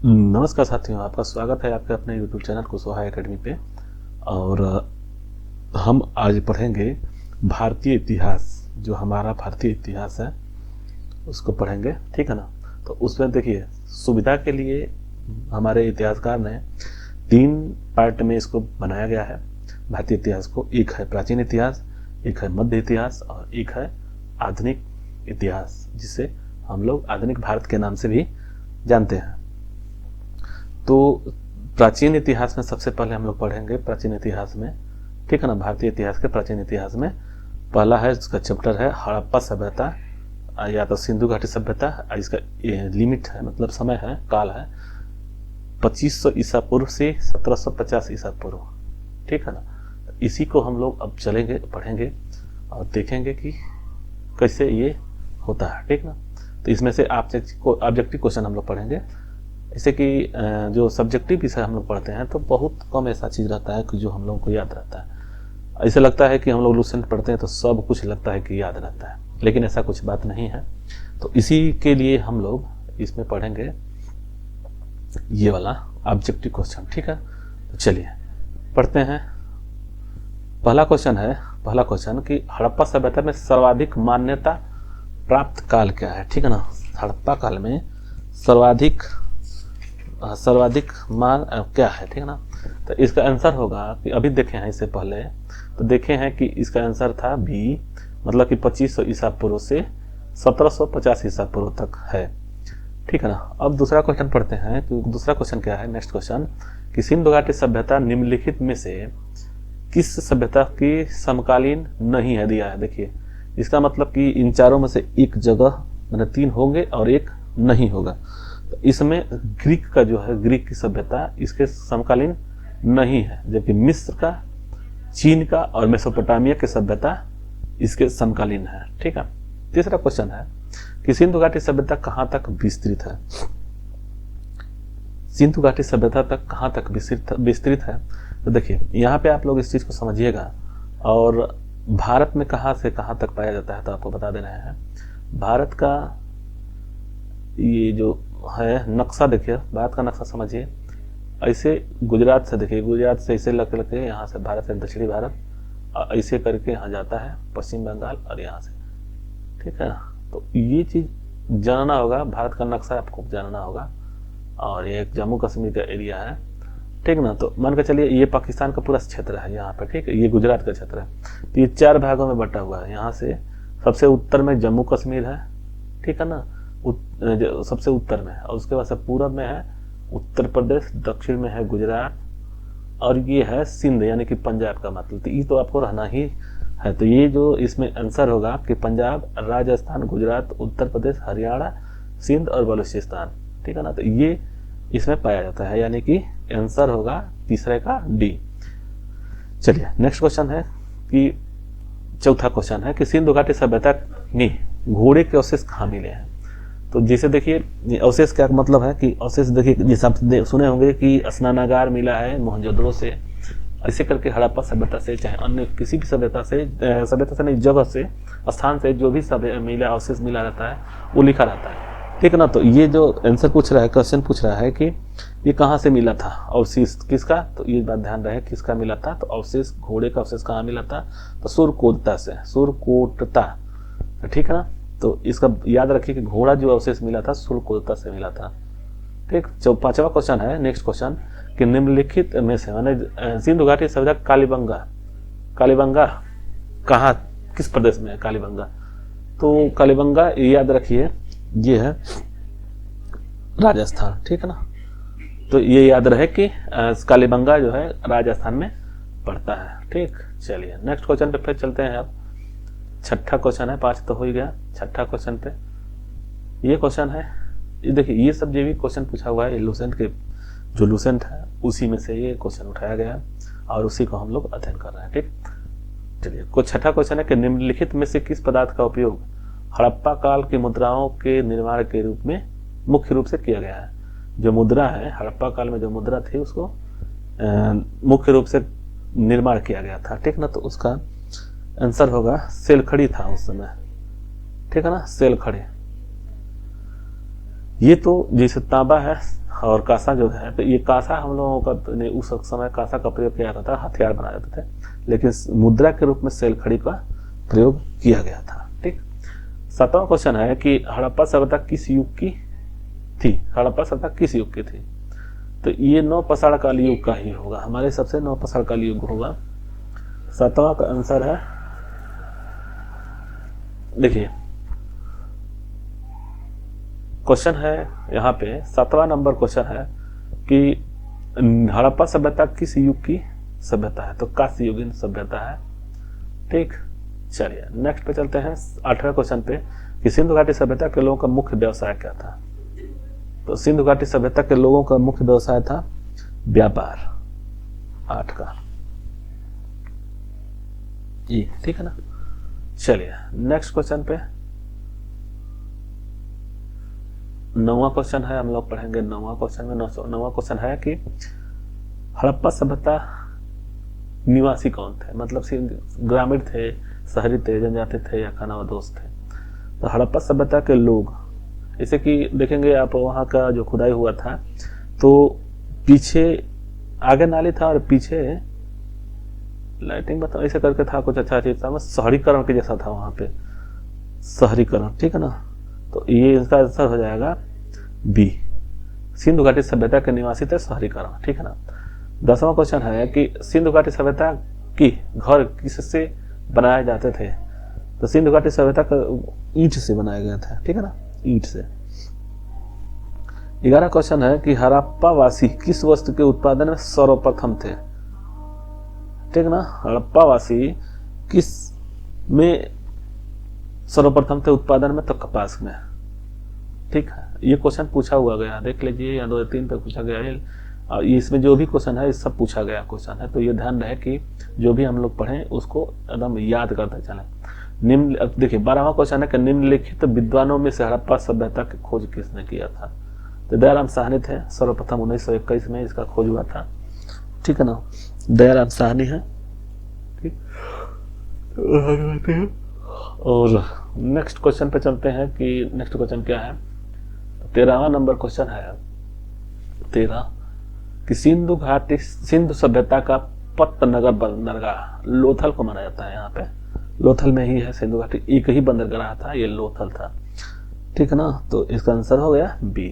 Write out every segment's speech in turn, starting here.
नमस्कार साथियों, आपका स्वागत है आपके अपने YouTube चैनल कुशवाहा एकेडमी पे। और हम आज पढ़ेंगे भारतीय इतिहास। जो हमारा भारतीय इतिहास है उसको पढ़ेंगे, ठीक है ना। तो उसमें देखिए, सुविधा के लिए हमारे इतिहासकार ने 3 पार्ट में इसको बनाया गया है भारतीय इतिहास को। एक है प्राचीन इतिहास, एक है मध्य इतिहास और एक है आधुनिक इतिहास, जिसे हम लोग आधुनिक भारत के नाम से भी जानते हैं। तो प्राचीन इतिहास में सबसे पहले हम लोग पढ़ेंगे प्राचीन इतिहास में, ठीक है ना। भारतीय इतिहास के प्राचीन इतिहास में पहला है, इसका चैप्टर है हड़प्पा सभ्यता या तो सिंधु घाटी सभ्यता। इसका लिमिट है, मतलब समय है, काल है 2500 ईसा पूर्व से 1750 ईसा पूर्व, ठीक है ना। इसी को हम लोग अब चलेंगे, पढ़ेंगे और देखेंगे कि कैसे ये होता है, ठीक ना। तो इसमें से ऑब्जेक्टिव क्वेश्चन हम लोग पढ़ेंगे। जैसे कि जो सब्जेक्टिव विषय हम लोग पढ़ते हैं तो बहुत कम ऐसा चीज़ रहता है कि जो हम लोगों को याद रहता है। ऐसा लगता है कि हम लोग लुसेंट पढ़ते हैं तो सब कुछ लगता है कि याद रहता है, लेकिन ऐसा कुछ बात नहीं है। तो इसी के लिए हम लोग इसमें पढ़ेंगे ये वाला ऑब्जेक्टिव क्वेश्चन, ठीक है। तो चलिए पढ़ते हैं। पहला क्वेश्चन कि हड़प्पा सभ्यता में सर्वाधिक मान्यता प्राप्त काल क्या है, ठीक है ना। हड़प्पा काल में सर्वाधिक मान क्या है, ठीक है ना। तो इसका आंसर होगा कि अभी देखे हैं, इससे पहले तो देखे हैं कि इसका आंसर था बी, मतलब कि 2500 ईसा पूर्व से 1750 ईसा पूर्व तक है, ठीक है ना। अब दूसरा क्वेश्चन पढ़ते हैं कि दूसरा क्वेश्चन क्या है। नेक्स्ट क्वेश्चन कि सिंधु घाटी सभ्यता निम्नलिखित में से किस सभ्यता की समकालीन नहीं है, दिया है। देखिए, इसका मतलब कि इन चारों में से एक जगह मैंने 3 होंगे और एक नहीं होगा। तो इसमें ग्रीक का जो है, ग्रीक की सभ्यता इसके समकालीन नहीं है, जबकि मिस्र का, चीन का और मेसोपोटामिया की सभ्यता इसके समकालीन है, ठीक है। तीसरा क्वेश्चन है कि सिंधु घाटी सभ्यता कहाँ तक विस्तृत है। सिंधु घाटी सभ्यता तक कहाँ तक विस्तृत है। तो देखिए, यहाँ पे आप लोग इस चीज को समझिएगा। और भारत में कहाँ से कहाँ तक पाया जाता है तो आपको बता दे रहे हैं। भारत का ये जो है नक्शा, देखिए भारत का नक्शा समझिए। ऐसे गुजरात से, देखिए गुजरात से ऐसे लग यहाँ से भारत से दक्षिणी भारत, ऐसे करके यहाँ जाता है पश्चिम बंगाल और यहाँ से, ठीक है ना। तो ये चीज जानना होगा, भारत का नक्शा आपको जानना होगा। और ये एक जम्मू कश्मीर का एरिया है, ठीक ना। तो मान के चलिए ये पाकिस्तान का पूरा क्षेत्र है यहाँ पे, ठीक है। ये गुजरात का क्षेत्र है। तो ये 4 भागों में बटा हुआ है। यहाँ से सबसे उत्तर में जम्मू कश्मीर है, ठीक है ना, सबसे उत्तर में है। और उसके बाद से पूरब में है उत्तर प्रदेश, दक्षिण में है गुजरात और ये है सिंध यानी कि पंजाब का मतलब। तो ये तो आपको रहना ही है। तो ये जो इसमें आंसर होगा कि पंजाब, राजस्थान, गुजरात, उत्तर प्रदेश, हरियाणा, सिंध और बलूचिस्तान, ठीक है ना। तो ये इसमें पाया जाता है, यानी कि आंसर होगा तीसरे का डी। चलिए नेक्स्ट क्वेश्चन है कि चौथा क्वेश्चन है कि सिंधु घाटी सभ्यता में घोड़े के अवशेष कहाँ मिले हैं। तो जैसे देखिए, अवशेष क्या मतलब है कि अवशेष, देखिए जैसे आप सुने होंगे कि स्नानागार मिला है मोहनजोदड़ो से, ऐसे करके हड़प्पा सभ्यता से, चाहे अन्य किसी भी सभ्यता से नहीं, जगह से, स्थान से जो भी मिला अवशेष मिला रहता है वो लिखा रहता है, ठीक है ना। तो ये जो आंसर पूछ रहा है, क्वेश्चन पूछ रहा है कि ये कहाँ से मिला था अवशेष, किसका। तो ये बात ध्यान रहे, किसका मिला था। तो अवशेष, घोड़े का अवशेष कहाँ मिला था, तो सुरकोटता से, सुरकोटता, ठीक है ना। तो इसका याद रखिए कि घोड़ा जो अवशेष मिला था सुरकोटता से मिला था, ठीक। 5वां क्वेश्चन है, नेक्स्ट क्वेश्चन कि निम्नलिखित में से माने सिंधु घाटी सभ्यता कालीबंगा कहाँ, किस प्रदेश में है कालीबंगा। तो कालीबंगा याद रखिए ये है राजस्थान, ठीक है ना। तो ये याद रहे कि कालीबंगा जो है राजस्थान में पड़ता है, ठीक। चलिए नेक्स्ट क्वेश्चन पे फिर चलते हैं। अब छठा क्वेश्चन है, 5 तो हो ही गया। छठा क्वेश्चन पे ये क्वेश्चन है, ये देखिए ये सब जो भी क्वेश्चन पूछा हुआ है, लुसेंट के जो लुसेंट है उसी में से ये क्वेश्चन उठाया गया और उसी को हम लोग अध्ययन कर रहे हैं, ठीक। चलिए छठा क्वेश्चन है कि निम्नलिखित में से किस पदार्थ का उपयोग हड़प्पा काल की मुद्राओं के निर्माण के रूप में मुख्य रूप से किया गया है। जो मुद्रा है, हड़प्पा काल में जो मुद्रा थी उसको मुख्य रूप से निर्माण किया गया था, ठीक ना। तो उसका आंसर होगा सेलखड़ी था उस समय, ठीक है ना, सेलखड़ी। ये तो जैसे तांबा है, और कांसा जो है, तो ये कांसा हम लोगों का उस समय कांसा का प्रयोग किया जाता था, हथियार बनाए जाते थे, लेकिन मुद्रा के रूप में सेलखड़ी का प्रयोग किया गया था। ठीक। 7वां क्वेश्चन है कि हड़प्पा सभ्यता किस युग की थी? हड़प्पा सभ्यता किस युग की थी? तो ये नवपाषाण काल युग का ही होगा, हमारे हिसाब से नवपाषाण काल युग होगा। 7वां का आंसर है, देखिए क्वेश्चन है यहाँ पे 7वां नंबर क्वेश्चन है कि हड़प्पा सभ्यता किस युग की सभ्यता है? तो कांस्य युगीन सभ्यता है। ठीक। चलिए नेक्स्ट पे चलते हैं 8वें क्वेश्चन पे कि सिंधु घाटी सभ्यता के लोगों का मुख्य व्यवसाय क्या था? तो सिंधु घाटी सभ्यता के लोगों का मुख्य व्यवसाय था व्यापार। 8 का ये, ठीक है ना। चलिए नेक्स्ट क्वेश्चन पे 9वां क्वेश्चन है, हम लोग पढ़ेंगे 9वां क्वेश्चन में। 9वां क्वेश्चन है कि हड़प्पा सभ्यता निवासी कौन थे? मतलब ग्रामीण थे, शहरी थे, जनजाति थे या खानाबदोश थे? तो हड़प्पा सभ्यता के लोग, जैसे कि देखेंगे आप वहाँ का जो खुदाई हुआ था, तो पीछे आगे नाली था और पीछे लाइटिंग बता ऐसे करके था, कुछ अच्छा चीज था, शहरीकरण के जैसा था वहाँ पे, शहरीकरण। ठीक है ना। तो ये इसका आंसर हो जाएगा बी, सिंधु घाटी सभ्यता के निवासी थे, शहरीकरण। ठीक है ना। 10वां क्वेश्चन है कि सिंधु घाटी सभ्यता की घर किससे बनाए जाते थे? तो सिंधु घाटी सभ्यता का ईंट से बनाए गए थे। ठीक है ना, ईंट से। 11वां क्वेश्चन है कि हड़प्पा वासी किस वस्तु के उत्पादन में सर्वप्रथम थे? ठीक ना। हड़प्पा वासी किस में सर्वप्रथम थे उत्पादन में? तो कपास में। ठीक है, ये क्वेश्चन पूछा हुआ गया, देख लीजिए, या 2 या 3 पे पूछा गया है। और इसमें जो भी क्वेश्चन है, सब पूछा गया क्वेश्चन है, तो ये ध्यान रहे कि जो भी हम लोग पढ़ें उसको एकदम याद करते चलें। निम्न, अब देखिए 12वां क्वेश्चन है कि निम्नलिखित विद्वानों में से हड़प्पा सभ्यता की खोज किसने किया था? तो दयाराम साहनी थे, सर्वप्रथम 1921 में इसका खोज हुआ था। ठीक है ना, दयाराम साहनी है। ठीक। और नेक्स्ट क्वेश्चन पे चलते हैं कि नेक्स्ट क्वेश्चन क्या है। 13वां नंबर क्वेश्चन है 13 कि सिंधु घाटी, सिंधु सभ्यता का पत्तनगर बंदरगाह लोथल को माना जाता है। यहाँ पे लोथल में ही है सिंधु घाटी, एक ही बंदरगाह था, ये लोथल था। ठीक है ना। तो इसका आंसर हो गया बी।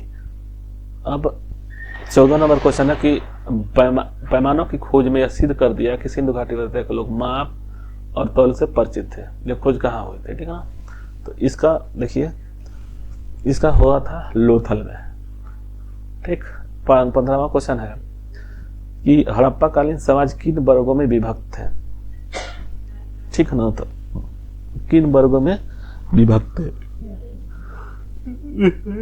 अब 14 नंबर क्वेश्चन है कि पैमानों की खोज में यह सिद्ध कर दिया कि सिंधु घाटी सभ्यता के लोग माप और तौल से परिचित थे। ये खोज कहाँ हुई थी? ठीक है ना। तो इसका देखिए, इसका हुआ था लोथल में। ठीक। 15वां क्वेश्चन है कि हड़प्पा कालीन समाज किन वर्गों में विभक्त थे? ठीक है ना। तो किन वर्गों में विभक्त थे?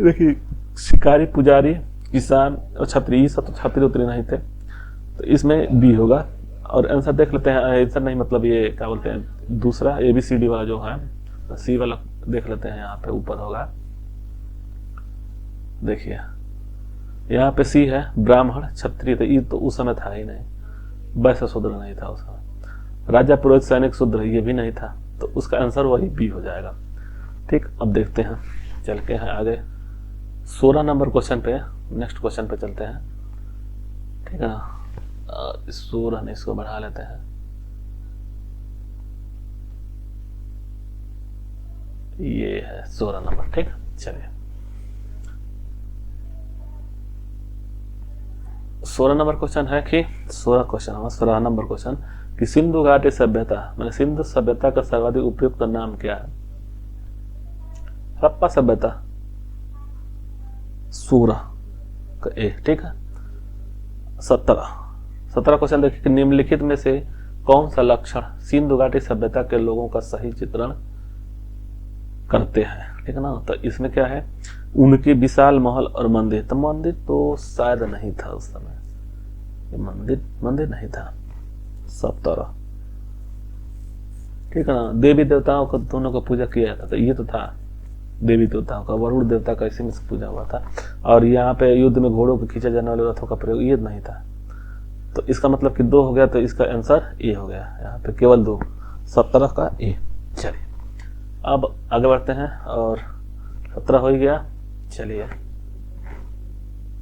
देखिए, शिकारी, पुजारी, किसान और छत्री। ये सब तो छत्री उतरी नहीं थे, तो इसमें बी होगा। और आंसर देख लेते हैं, आंसर नहीं मतलब ये क्या बोलते हैं, दूसरा ABCD वाला जो है, सी वाला देख लेते हैं। यहाँ पे ऊपर होगा, देखिए यहाँ पे सी है, ब्राह्मण, क्षत्रिय। तो ये तो उस समय था ही नहीं, वैश्य शूद्र नहीं था उस समय, राजा, पुरोहित, सैनिक, शूद्र ये भी नहीं था। तो उसका आंसर वही बी हो जाएगा। ठीक। अब देखते हैं, चल के हैं आगे 16 नंबर क्वेश्चन पे, नेक्स्ट क्वेश्चन पे चलते हैं। ठीक है ना। 16 ने इसको बढ़ा लेते हैं। ये है 16 नंबर। ठीक। चलिए 16 नंबर क्वेश्चन है कि 16 नंबर क्वेश्चन कि सिंधु घाटी सभ्यता, मतलब सिंधु सभ्यता का सर्वाधिक उपयुक्त नाम क्या है? हड़प्पा सभ्यता 16 का ए। ठीक है। 17 क्वेश्चन देखिए कि निम्नलिखित में से कौन सा लक्षण सिंधु घाटी सभ्यता के लोगों का सही चित्रण करते हैं? ठीक है ना। तो इसमें क्या है, उनके विशाल महल और मंदिर। तो मंदिर तो शायद नहीं था उस समय, ये मंदिर नहीं था। 17। ठीक है ना। देवी देवताओं को दोनों को पूजा किया जाता था, ये तो था देवी देवताओं का, वरुण देवता का इसी में से पूजा हुआ था। और यहाँ पे युद्ध में घोड़ों को खींचा जाने वाले रथों का प्रयोग ये नहीं था। तो इसका मतलब कि 2 हो गया, तो इसका आंसर ए हो गया। यहाँ पे केवल 2, 17 का ए। चलिए अब आगे बढ़ते हैं, और 17 हो ही गया। चलिए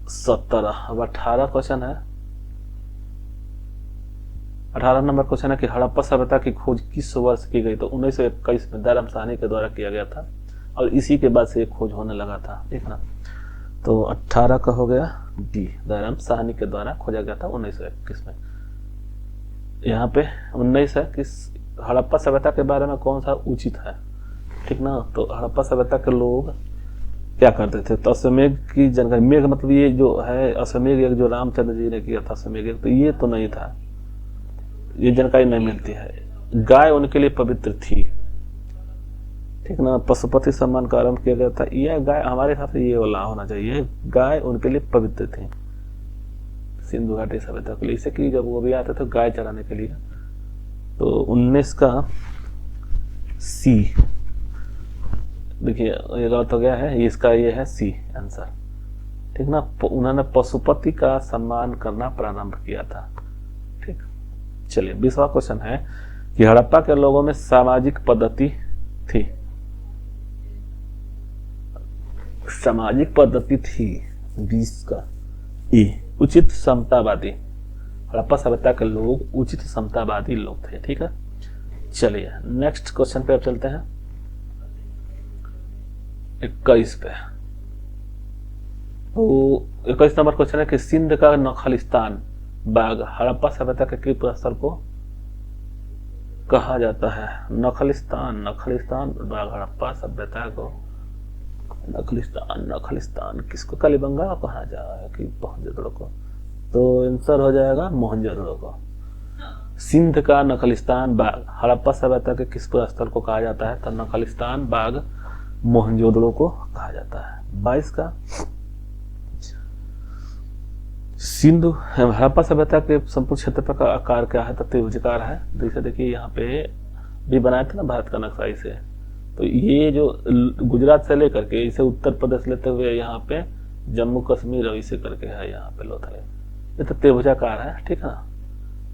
17। अब 18 क्वेश्चन है, 18 नंबर क्वेश्चन है कि हड़प्पा सभ्यता की खोज किस वर्ष की गई? तो 1921 में दयाराम साहनी के द्वारा किया गया था और इसी के बाद से एक खोज होने लगा था, ठीक ना। तो 18 का हो गया डी, दयाराम साहनी के द्वारा खोजा गया था 1921 में। यहाँ पे 19 है कि हड़प्पा सभ्यता के बारे में कौन सा उचित है, ठीक ना। तो हड़प्पा सभ्यता के लोग क्या करते थे? तो अश्वमेघ की जानकारी, मेघ मतलब ये जो है अश्वमेघ यज्ञ जो रामचंद्र जी ने किया था अश्वमेघ यज्ञ, तो ये तो नहीं था, ये जानकारी नहीं मिलती है। गाय उनके लिए पवित्र थी, ठीक ना। पशुपति सम्मान का आरंभ किया गया था, यह गाय हमारे हिसाब से ये वाला होना चाहिए, गाय उनके लिए पवित्र थी सिंधु घाटी सभ्यता के लिए, इसे कि जब वो भी आते थे गाय चराने के लिए। तो 19 का सी, देखिए ये गलत हो गया है, इसका ये है सी आंसर, ठीक ना। उन्होंने पशुपति का सम्मान करना प्रारंभ किया था, ठीक। चलिए 20वां क्वेश्चन है कि हड़प्पा के लोगों में सामाजिक पद्धति थी, सामाजिक पद्धति थी 20 का ए, उचित समतावादी। हड़प्पा सभ्यता के लोग उचित समतावादी लोग थे, ठीक है। चलिए नेक्स्ट क्वेश्चन पे अब चलते हैं, 21 पे। तो 21 नंबर क्वेश्चन है कि सिंध का नखलिस्तान बाग हड़प्पा सभ्यता के किस स्थल को कहा जाता है? नखलिस्तान, नखलिस्तान बाग हड़प्पा सभ्यता को नखलिस्तान किसको? कालीबंगा को कहा जाए कि मोहनजोदड़ो को? तो आंसर हो जाएगा मोहनजोदड़ो को। सिंध का नखलिस्तान बाग हड़प्पा सभ्यता के किस स्थल को कहा जाता है? तो नखलिस्तान बाग मोहनजोदड़ो को कहा जाता है। 22 का सिंधु हड़प्पा सभ्यता के संपूर्ण क्षेत्र का आकार क्या है? तो त्रिभुजाकार है। जैसे देखिए यहाँ पे भी बनाया था ना भारत का नक्शा इसे, तो ये जो गुजरात से लेकर के इसे उत्तर प्रदेश लेते हुए यहाँ पे जम्मू कश्मीर और इसे करके है यहाँ पे लोथल, ये तो त्रिभुजाकार है, ठीक है ना।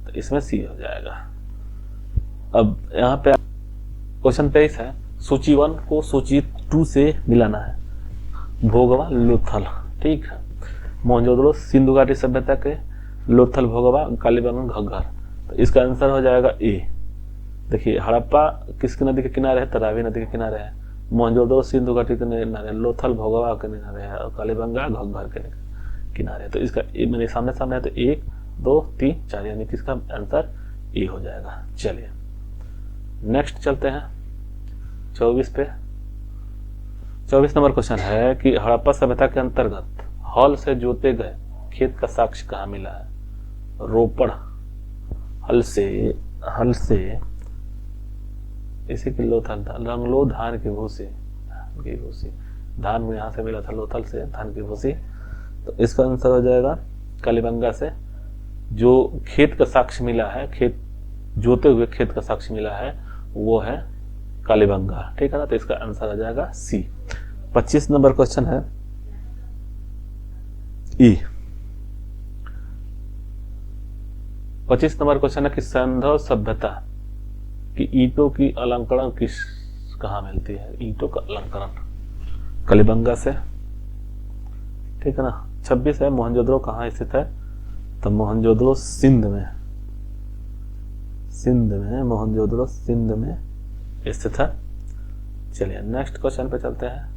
तो इसमें सी हो जाएगा। अब यहाँ पे क्वेश्चन 23 है, सूची 1 को सूची 2 से मिलाना है। भोगवा लोथल, ठीक है। मोहनजोदड़ो सिंधु घाटी सभ्यता के, लोथल भोगवा कालीबंगा घग्गर। तो इसका आंसर हो जाएगा ए। देखिए हड़प्पा किसकी नदी के किनारे है? रावी नदी के किनारे है। मोहनजोदड़ो सिंधु घाटी के किनारे, लोथल भोगवा के किनारे है और कालीबंगा घग्गर के किनारे। तो इसका मेरे सामने सामने है, तो 1 2 3 4 यानी कि इसका आंसर ए हो जाएगा। चलिए नेक्स्ट चलते हैं 24 पे। 24 नंबर क्वेश्चन है कि हड़प्पा सभ्यता के अंतर्गत हल से जोते गए खेत का साक्ष्य कहाँ मिला है? रोपड़, हल से इसी की लोथल था, रंगलो धान की भूसी, धान में यहाँ से मिला था लोथल से धान की भूसी। तो इसका आंसर हो जाएगा कालीबंगा से। जो खेत का साक्ष्य मिला है, खेत जोते हुए खेत का साक्ष्य मिला है वो है कालीबंगा, ठीक है ना। तो इसका आंसर हो जाएगा सी। 25 नंबर क्वेश्चन है ई। 25 नंबर क्वेश्चन है कि सिंधु सभ्यता की ईंटों की अलंकरण किस कहाँ मिलती है? ईंटों का अलंकरण कालीबंगा से, ठीक है ना। 26 है मोहनजोदड़ो कहाँ स्थित है? तो मोहनजोदड़ो सिंध में, मोहनजोदड़ो सिंध में स्थित है। चलिए नेक्स्ट क्वेश्चन पे चलते हैं।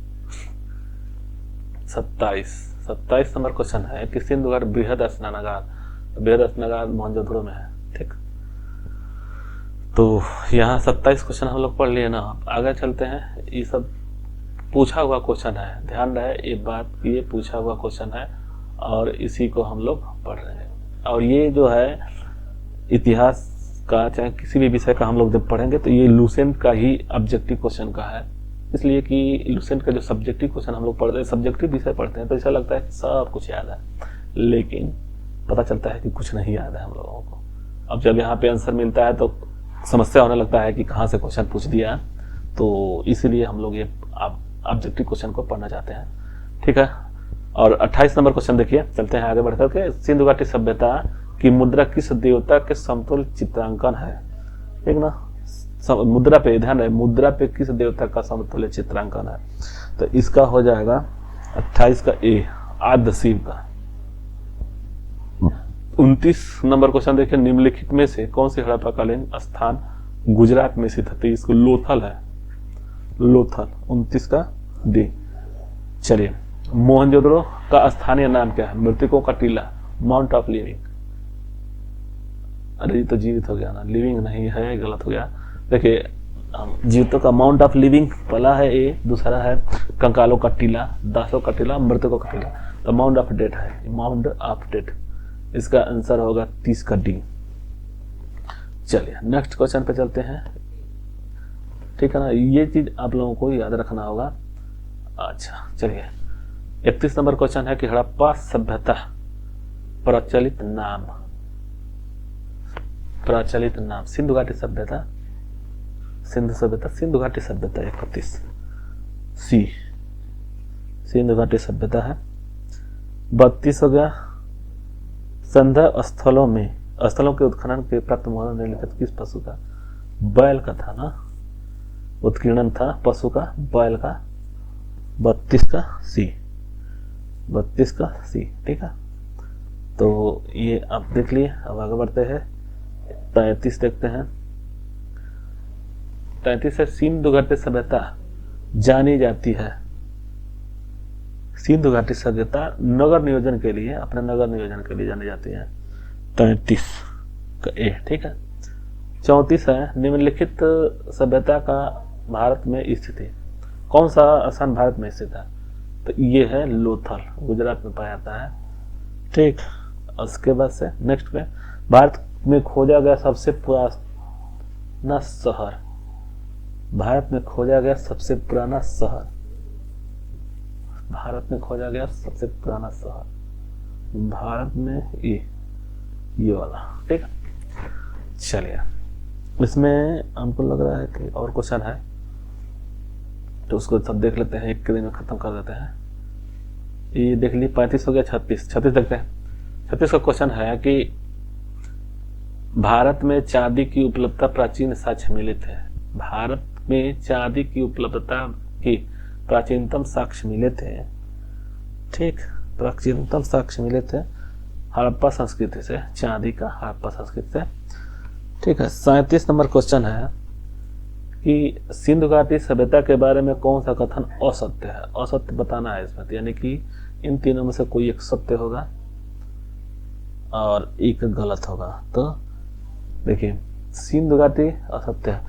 27 नंबर क्वेश्चन है कि सिंधु घाट बृहद स्नानागार मोहनजोदड़ो में है, ठीक। तो यहाँ 27 क्वेश्चन हम लोग पढ़ लिए ना। आगे चलते हैं, ये सब पूछा हुआ क्वेश्चन है, ध्यान रहे ये बात, ये पूछा हुआ क्वेश्चन है और इसी को हम लोग पढ़ रहे हैं। और ये जो है इतिहास का चाहे किसी भी विषय का हम लोग जब पढ़ेंगे तो ये लूसेंट का ही ऑब्जेक्टिव क्वेश्चन का है, इसलिए कि लूसेंट का जो सब्जेक्टिव क्वेश्चन हम लोग पढ़ते हैं, सब्जेक्टिव विषय पढ़ते हैं तो ऐसा लगता है कि सब कुछ याद है, लेकिन पता चलता है कि कुछ नहीं याद है हम लोगों को। अब जब यहाँ पे आंसर मिलता है तो समस्या होने लगता है कि कहाँ से क्वेश्चन पूछ दिया, तो इसीलिए हम लोग ये ऑब्जेक्टिव क्वेश्चन को पढ़ना चाहते हैं, ठीक है। और 28 नंबर क्वेश्चन देखिए, चलते हैं आगे बढ़कर के। सिंधु घाटी सभ्यता की मुद्रा किस देवता के समतुल्य चित्रांकन है? ठीक ना, मुद्रा पे ध्यान रहे, मुद्रा पे किस देवता का समतुल्य चित्रांकन है? तो इसका हो जाएगा 28 का ए, आद्य शिव का, 29 नंबर क्वेश्चन देखिए, निम्नलिखित में से कौन सी हड़प्पाकालीन स्थान गुजरात में स्थित है? तो इसको लोथल है, लोथल 29 का डी। चलिए, मोहनजोदड़ो का स्थानीय नाम क्या है? मृतकों का टीला, माउंट ऑफ लिविंग। अरे ये तो जीवित हो गया ना, लिविंग नहीं है, गलत हो गया। देखिए, जीवितों का माउंट ऑफ लिविंग पहला है ए, दूसरा है कंकालों का टीला, दासों का टीला, मृतकों का टीला। तो माउंट ऑफ डेथ है, माउंट ऑफ डेथ। इसका आंसर होगा 30 का डी। चलिए नेक्स्ट क्वेश्चन पे चलते हैं, ठीक है ना, ये चीज आप लोगों को याद रखना होगा। अच्छा चलिए, 31 नंबर क्वेश्चन है कि हड़प्पा सभ्यता प्रचलित नाम, प्रचलित नाम। सिंधु घाटी सभ्यता, सिंधु सभ्यता, सिंधु घाटी सभ्यता 31 सी, सिंधु घाटी सभ्यता है। 32 हो गया, संदर्भ स्थलों में, स्थलों के उत्खनन के प्राप्त मोहर निम्नलिखित किस पशु का? बैल का था ना, उत्कीर्णन था पशु का, बैल का। 32 का सी, 32 का सी, ठीक है। तो ये आप देख लिए। अब आगे बढ़ते हैं, 33 देखते हैं। 33 है, सिंधु घाटी सभ्यता जानी जाती है, सिंधु घाटी सभ्यता नगर नियोजन के लिए, अपने नगर नियोजन के लिए जानी जाती है। 33 का ए, ठीक है। 34 है, निम्नलिखित सभ्यता का भारत में स्थिति, कौन सा स्थान भारत में स्थित है? तो ये है लोथल, गुजरात में पाया जाता है, ठीक। उसके बाद से नेक्स्ट पे, भारत में खोजा गया सबसे पुराना शहर, भारत में खोजा गया सबसे पुराना शहर, भारत में खोजा गया सबसे पुराना शहर, भारत में ये वाला, ठीक है। चलिए, इसमें हमको लग रहा है कि और क्वेश्चन है, तो उसको सब देख लेते हैं, एक के दिन में खत्म कर देते हैं। ये देख ली, 35 हो गया। 36 देखते हैं। 36 का क्वेश्चन है कि भारत में चांदी की उपलब्धता प्राचीन साक्ष्य मिले थे, भारत में चांदी की उपलब्धता की प्राचीनतम साक्ष्य मिले थे, ठीक, प्राचीनतम साक्ष्य मिले थे हड़प्पा संस्कृति से, चांदी का हड़प्पा संस्कृति से, ठीक है। 37 नंबर क्वेश्चन है कि सिंधु घाटी सभ्यता के बारे में कौन सा कथन असत्य है? असत्य बताना है इसमें, यानी कि इन तीनों में से कोई एक सत्य होगा और एक गलत होगा। तो देखिए, सिंधु घाटी असत्य है,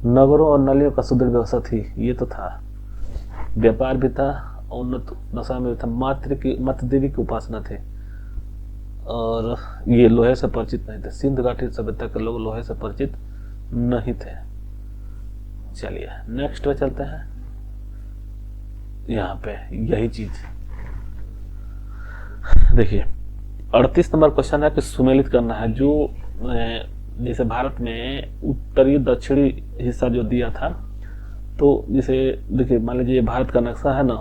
नगरों और नलियों का सुदृढ़ व्यवस्था थी, ये तो था, व्यापार भी था, उन्नत दशा में था, मातृ देवी की उपासना थी, और ये लोहे से परिचित नहीं थे, सिंधु घाटी सभ्यता के लोग लोहे से परिचित नहीं थे। चलिए नेक्स्ट पे चलते हैं, यहाँ पे यही चीज देखिए, 38 नंबर क्वेश्चन है कि सुमेलित करना है, जो जैसे भारत में उत्तरी दक्षिणी हिस्सा जो दिया था, तो जैसे देखिए, मान लीजिए भारत का नक्शा है ना,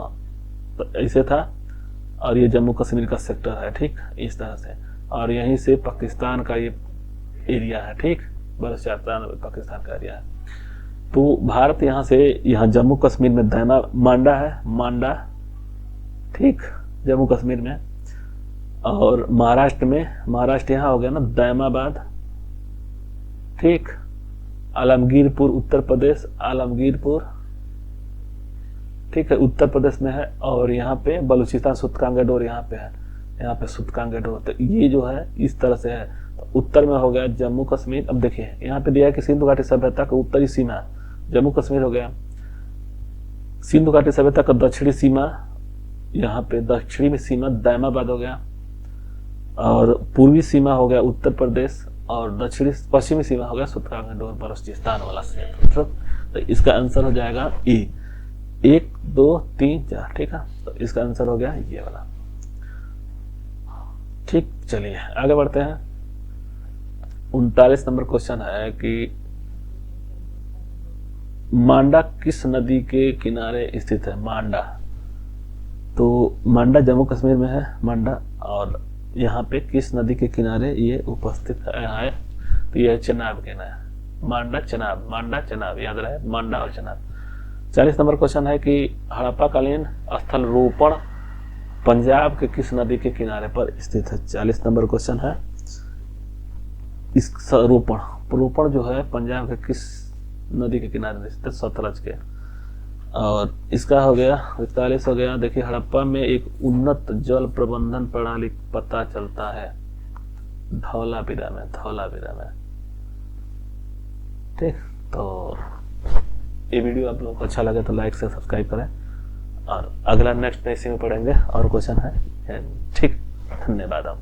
तो ऐसे था, और ये जम्मू कश्मीर का सेक्टर है, ठीक, इस तरह से, और यहीं से पाकिस्तान का ये एरिया है, ठीक, बलूचिस्तान पाकिस्तान का एरिया है। तो भारत यहाँ से, यहाँ जम्मू कश्मीर में दैमा मांडा है, मांडा, ठीक, जम्मू कश्मीर में, और महाराष्ट्र में, महाराष्ट्र यहाँ हो गया ना दैमाबाद, ठीक, आलमगीरपुर उत्तर प्रदेश, आलमगीरपुर, ठीक है, उत्तर प्रदेश में है, और यहाँ पे बलूचिस्तान सुतकांगेडोर यहाँ पे है, यहाँ पे सुतकांगेडोर। तो ये जो है इस तरह से है। तो उत्तर में हो गया जम्मू कश्मीर। अब देखिए यहाँ पे दिया है कि सिंधु घाटी सभ्यता का उत्तरी सीमा जम्मू कश्मीर हो गया, सिंधु घाटी सभ्यता का दक्षिणी सीमा, यहाँ पे दक्षिणी सीमा दैमाबाद हो गया, और पूर्वी सीमा हो गया उत्तर प्रदेश, और दक्षिणी पश्चिमी सीमा हो गया सुतकांगेडोर बलूचिस्तान वाला क्षेत्र। तो इसका आंसर हो जाएगा ए, 1 2 3 4, ठीक है। तो इसका आंसर हो गया ये वाला, ठीक। चलिए आगे बढ़ते हैं। 39 नंबर क्वेश्चन है कि मांडा किस नदी के किनारे स्थित है? मांडा, तो मांडा जम्मू कश्मीर में है मांडा, और यहाँ पे किस नदी के किनारे ये उपस्थित है? तो यह चेनाब के ना, मांडा चेनाब, मांडा चेनाब, याद रहे, मांडा और चेनाब। 40 नंबर क्वेश्चन है कि हड़प्पाकालीन स्थल रोपण पंजाब के किस नदी के किनारे पर स्थित है? 40 नंबर क्वेश्चन है इस रोपण जो है पंजाब के किस नदी के किनारे स्थित? सतलज के। और इसका हो गया 41 हो गया। देखिए हड़प्पा में एक उन्नत जल प्रबंधन प्रणाली पता चलता है धौलावीरा में। ठीक, तो ये वीडियो आप लोगों को अच्छा लगे तो लाइक से सब्सक्राइब करें, और अगला नेक्स्ट इसी में पढ़ेंगे और क्वेश्चन है। ठीक, धन्यवाद। आप